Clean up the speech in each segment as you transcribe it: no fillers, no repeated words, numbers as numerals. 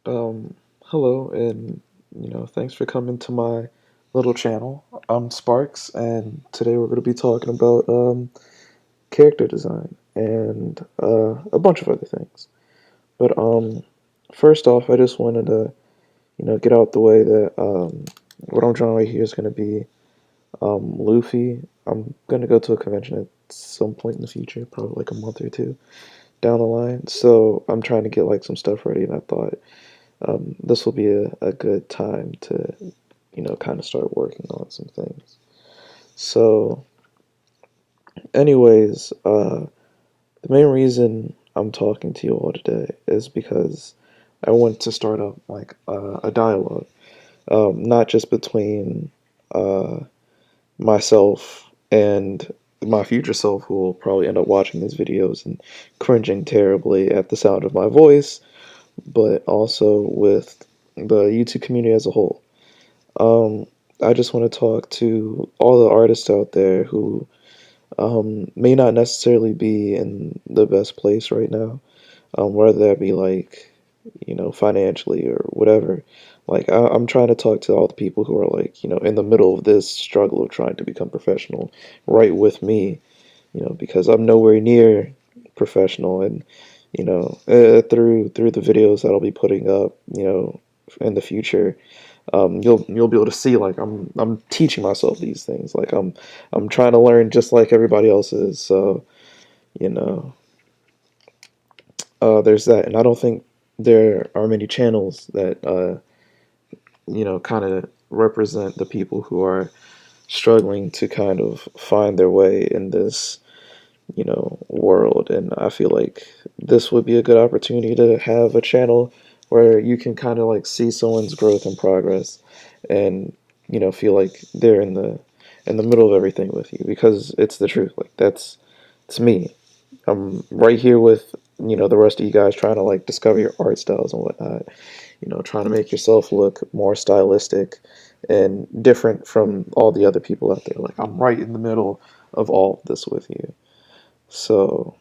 Hello, and thanks for coming to my little channel. I'm Sparks, and today we're going to be talking about character design and a bunch of other things. But first off, I just wanted to get out the way that what I'm drawing right here is going to be Luffy. I'm going to go to a convention at some point in the future, probably like a month or two down the line. So I'm trying to get like some stuff ready, and I thought this will be a good time to, kind of start working on some things. So, anyways, the main reason I'm talking to you all today is because I want to start up like a dialogue, not just between uh, myself and my future self, who will probably end up watching these videos and cringing terribly at the sound of my voice, but also with the YouTube community as a whole. Um, I just want to talk to all the artists out there who may not necessarily be in the best place right now, whether that be like, financially or whatever. Like, I'm trying to talk to all the people who are like, in the middle of this struggle of trying to become professional right with me, because I'm nowhere near professional. And, through the videos that I'll be putting up, in the future, you'll be able to see like I'm teaching myself these things. Like I'm trying to learn just like everybody else is. So you know, there's that, and I don't think there are many channels that kind of represent the people who are struggling to kind of find their way in this world. And I feel like this would be a good opportunity to have a channel where you can kind of like see someone's growth and progress, and feel like they're in the middle of everything with you, because it's the truth. Like that's it's me. I'm right here with the rest of you guys, trying to like discover your art styles and whatnot, trying to make yourself look more stylistic and different from all the other people out there. Like I'm right in the middle of all of this with you. So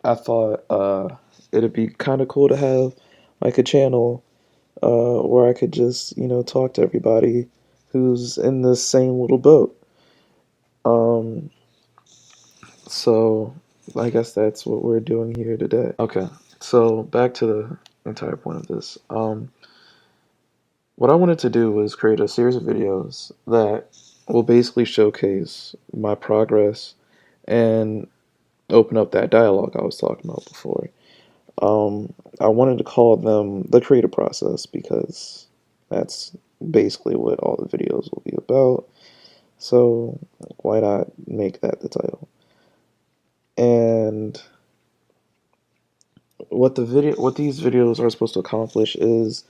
I thought it'd be kind of cool to have like a channel where I could just, talk to everybody who's in the same little boat. Um, so I guess that's what we're doing here today. Okay, so back to the entire point of this. What I wanted to do was create a series of videos that will basically showcase my progress and open up that dialogue I was talking about before. I wanted to call them the creative process, because that's basically what all the videos will be about. So why not make that the title? And what these videos are supposed to accomplish is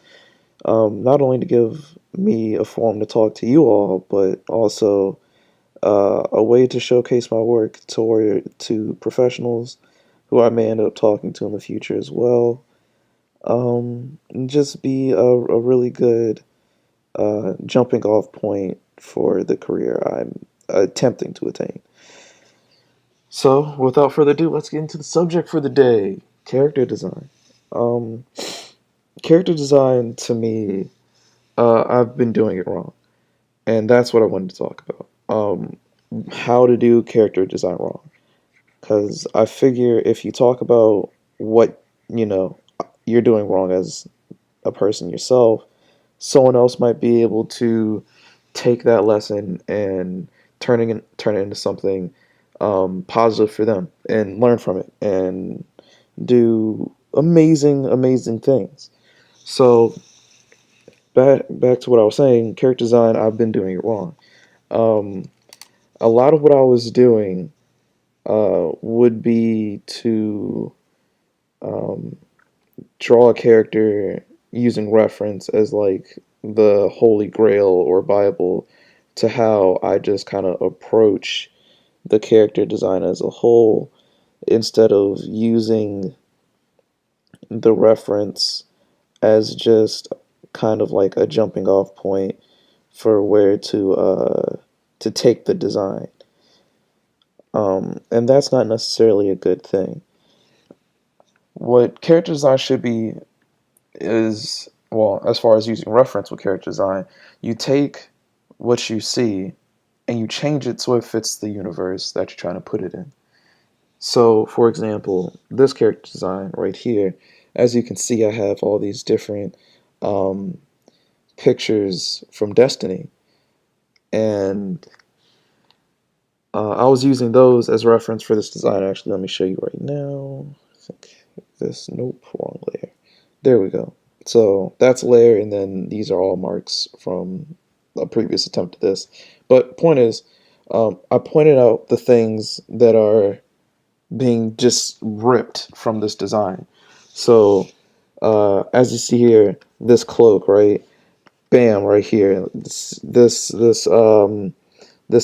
not only to give me a forum to talk to you all, but also a way to showcase my work to professionals who I may end up talking to in the future as well. And just be a really good jumping off point for the career I'm attempting to attain. So, without further ado, let's get into the subject for the day: character design. Um, Character design to me, I've been doing it wrong, and that's what I wanted to talk about. How to do character design wrong. Because I figure if you talk about what you're doing wrong as a person yourself, someone else might be able to take that lesson and turn it into something positive for them, and learn from it and do amazing things. So back to what I was saying, character design, I've been doing it wrong. Um, a lot of what I was doing would be to um, draw a character using reference as like the Holy Grail or Bible to how I just kind of approach the character design as a whole, instead of using the reference as just kind of like a jumping off point for where to take the design. And that's not necessarily a good thing. What character design should be is well, as far as using reference with character design, you take what you see and you change it so it fits the universe that you're trying to put it in. So, for example, this character design right here, as you can see, I have all these different um, pictures from Destiny, and I was using those as reference for this design. Actually, let me show you right now. I think this, nope, wrong layer. There we go. So that's a layer, and then these are all marks from a previous attempt at this. But point is, I pointed out the things that are being just ripped from this design. So as you see here, this cloak, right? Bam, right here. This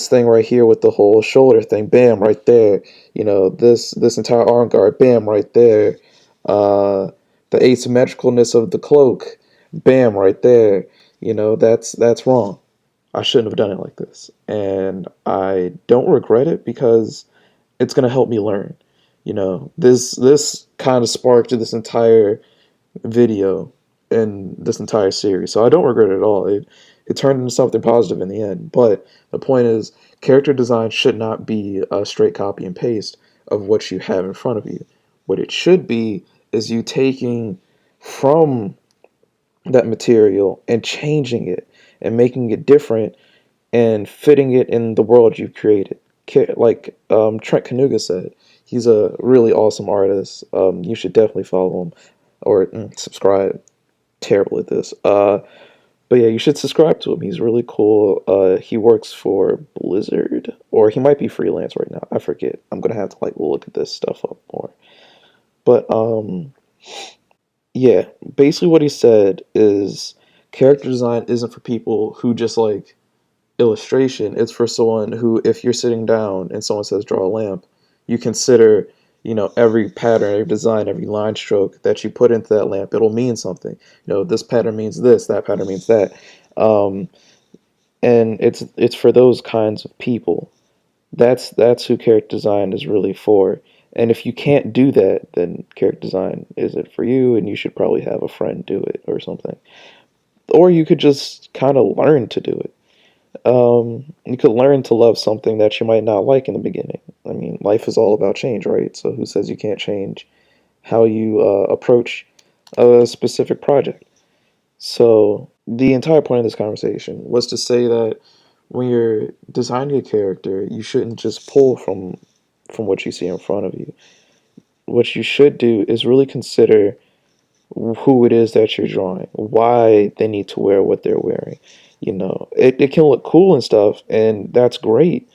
thing right here with the whole shoulder thing, bam, right there. You know, this entire arm guard, bam, right there. Uh, the asymmetricalness of the cloak, bam, right there. You know, that's wrong. I shouldn't have done it like this, and I don't regret it because it's gonna help me learn. You know, this kind of sparked this entire video in this entire series. So I don't regret it at all. It turned into something positive in the end. But the point is, character design should not be a straight copy and paste of what you have in front of you. What it should be is you taking from that material and changing it and making it different and fitting it in the world you've created. Like Trent Kanuga said, he's a really awesome artist. You should definitely follow him or subscribe. Terrible at this. But yeah, you should subscribe to him. He's really cool. He works for Blizzard, or he might be freelance right now. I forget. I'm gonna have to like look at this stuff up more. But yeah, basically what he said is character design isn't for people who just like illustration. It's for someone who, if you're sitting down and someone says draw a lamp, you consider, you know, every pattern, every design, every line stroke that you put into that lamp. It'll mean something. You know, this pattern means this, that pattern means that. Um, and it's for those kinds of people. That's who character design is really for. And if you can't do that, then character design isn't for you, and you should probably have a friend do it or something. Or you could just kind of learn to do it. You could learn to love something that you might not like in the beginning. I mean, life is all about change, right? So who says you can't change how you approach a specific project? So the entire point of this conversation was to say that when you're designing a character, you shouldn't just pull from what you see in front of you. What you should do is really consider who it is that you're drawing, why they need to wear what they're wearing. You know, it can look cool and stuff, and that's great.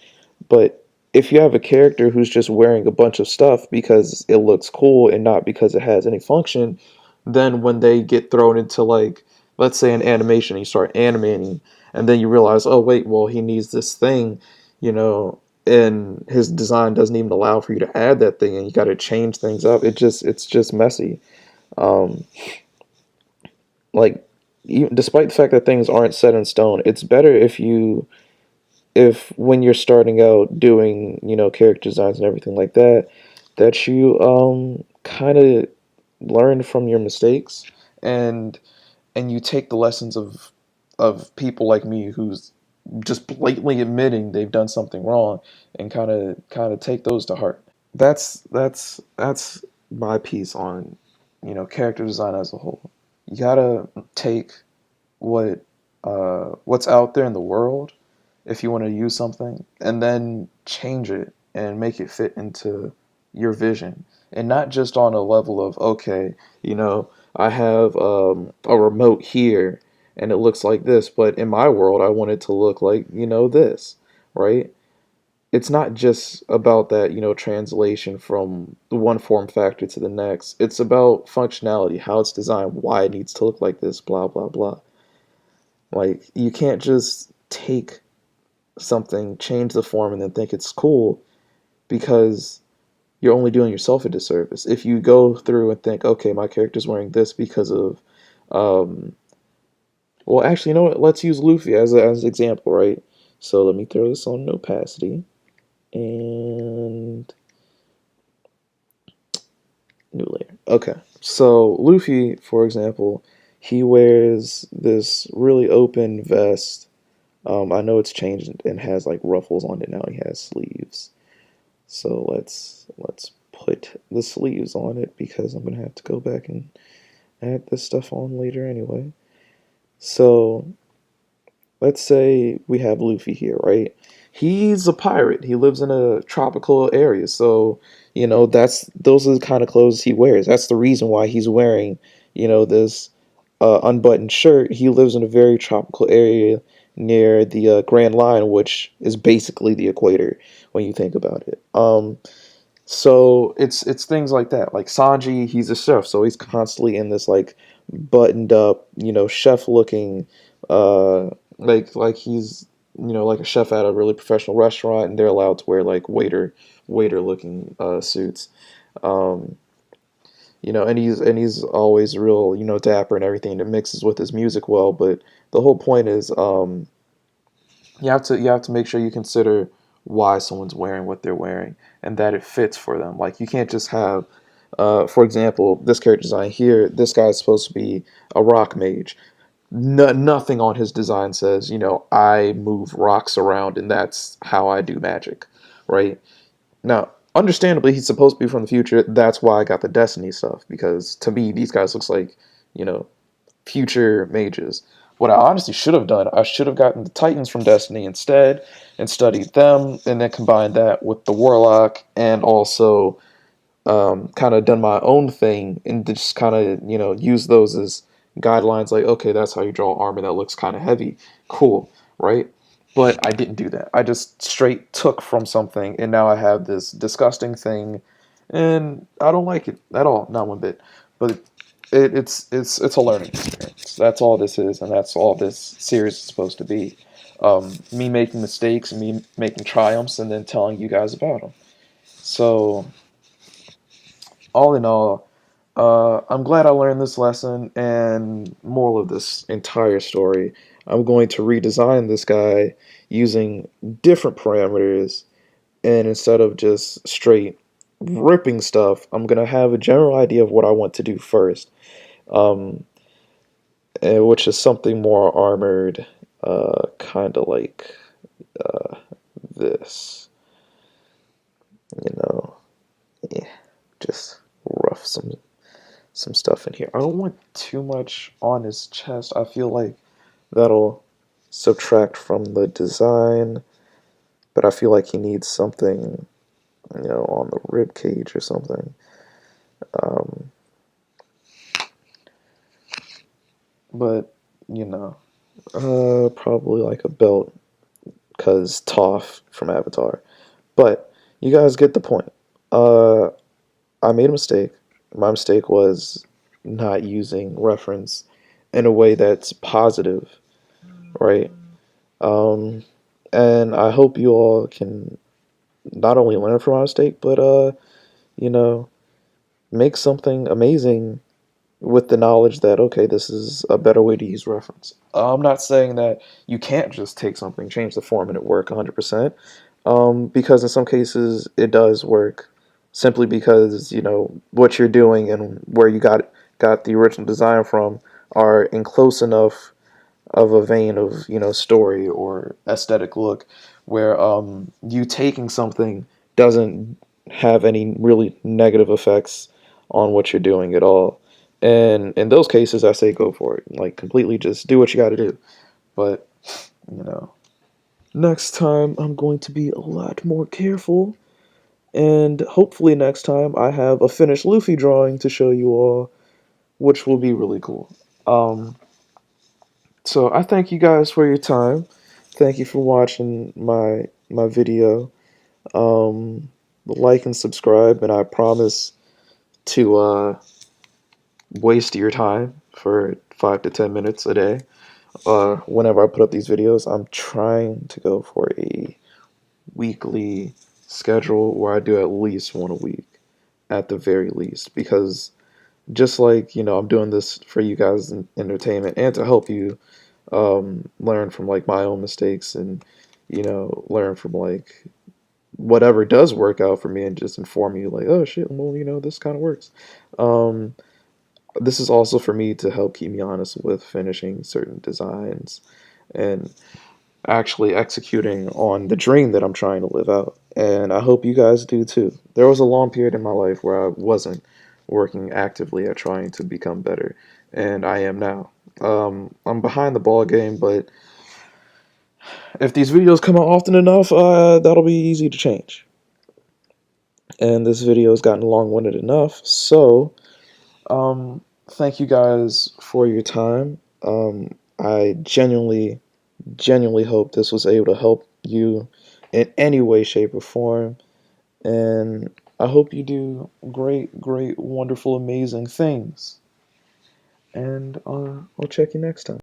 But if you have a character who's just wearing a bunch of stuff because it looks cool and not because it has any function, then when they get thrown into like, let's say an animation, you start animating, and then you realize, oh wait, well he needs this thing, you know, and his design doesn't even allow for you to add that thing, and you got to change things up. It's just messy. Um, like even, despite the fact that things aren't set in stone, it's better if when you're starting out doing, you know, character designs and everything like that, that you kind of learn from your mistakes and you take the lessons of people like me who's just blatantly admitting they've done something wrong and kind of take those to heart. That's my piece on, you know, character design as a whole. You gotta take what's out there in the world if you want to use something, and then change it and make it fit into your vision, and not just on a level of, okay, you know, I have a remote here and it looks like this, but in my world I want it to look like, you know, this, right? It's not just about that, you know, translation from the one form factor to the next. It's about functionality, how it's designed, why it needs to look like this, blah blah blah. Like you can't just take something, change the form, and then think it's cool, because you're only doing yourself a disservice. If you go through and think, okay, my character's wearing this because of, um, well, actually, you know what? Let's use Luffy as an example, right? So let me throw this on opacity and new layer. Okay, so Luffy, for example, He wears this really open vest. I know it's changed and has like ruffles on it now. He has sleeves. So let's put the sleeves on it because I'm gonna have to go back and add this stuff on later anyway. So let's say we have Luffy here, right? He's a pirate. He lives in a tropical area, so that's those are the kind of clothes he wears. That's the reason why he's wearing, this unbuttoned shirt. He lives in a very tropical area near the Grand Line, which is basically the equator when you think about it. So it's things like that. Like Sanji, he's a chef, so he's constantly in this like buttoned up, chef looking, like he's like a chef at a really professional restaurant, and they're allowed to wear like waiter looking suits. Um, and he's always real, dapper and everything. It mixes with his music well, but the whole point is, you have to make sure you consider why someone's wearing what they're wearing and that it fits for them. Like you can't just have, for example, this character design here. This guy's supposed to be a rock mage. Nothing on his design says, I move rocks around and that's how I do magic, right? Now, understandably, he's supposed to be from the future. That's why I got the Destiny stuff because to me, these guys looks like, you know, future mages. What I honestly should have done, I should have gotten the Titans from Destiny instead and studied them, and then combined that with the Warlock, and also kind of done my own thing and just kind of use those as guidelines. Like, okay, that's how you draw armor that looks kind of heavy. Cool, right? But I didn't do that. I just straight took from something, and now I have this disgusting thing, and I don't like it at all, not one bit. But it's a learning experience. That's all this is, and that's all this series is supposed to be. Me making mistakes and me making triumphs, and then telling you guys about them. So, all in all, I'm glad I learned this lesson. And moral of this entire story, I'm going to redesign this guy using different parameters, and instead of just straight ripping stuff, I'm gonna have a general idea of what I want to do first. Um, which is something more armored, kind of like uh, this, you know, yeah, just rough some stuff in here. I don't want too much on his chest. I feel like that'll subtract from the design, but I feel like he needs something, on the rib cage or something. Um, but you know, probably like a belt, cause Toph from Avatar. But you guys get the point. Uh, I made a mistake. My mistake was not using reference in a way that's positive, right? Um, and I hope you all can not only learn from my mistake, but you know, make something amazing with the knowledge that okay, this is a better way to use reference. I'm not saying that you can't just take something, change the form, and it work 100%. Because in some cases it does work, simply because what you're doing and where you got the original design from are in close enough of a vein of story or aesthetic look, where you taking something doesn't have any really negative effects on what you're doing at all. And in those cases, I say go for it. Like completely, just do what you got to do. But you know, next time I'm going to be a lot more careful, and hopefully next time I have a finished Luffy drawing to show you all, which will be really cool. Um, So I thank you guys for your time. Thank you for watching my video. Like and subscribe, and I promise to waste your time for 5 to 10 minutes a day. Whenever I put up these videos, I'm trying to go for a weekly schedule where I do at least one a week, at the very least, because just like I'm doing this for you guys in entertainment and to help you learn from like my own mistakes, and learn from like whatever does work out for me, and just inform you like, oh shit, well, this kind of works. um this is also for me to help keep me honest with finishing certain designs and actually executing on the dream that I'm trying to live out. And I hope you guys do too. There was a long period in my life where I wasn't working actively at trying to become better, and I am now. I'm behind the ball game, but if these videos come out often enough, that'll be easy to change. And this video has gotten long-winded enough, so thank you guys for your time. I genuinely hope this was able to help you in any way, shape, or form. And I hope you do great, wonderful, amazing things. And I'll check you next time.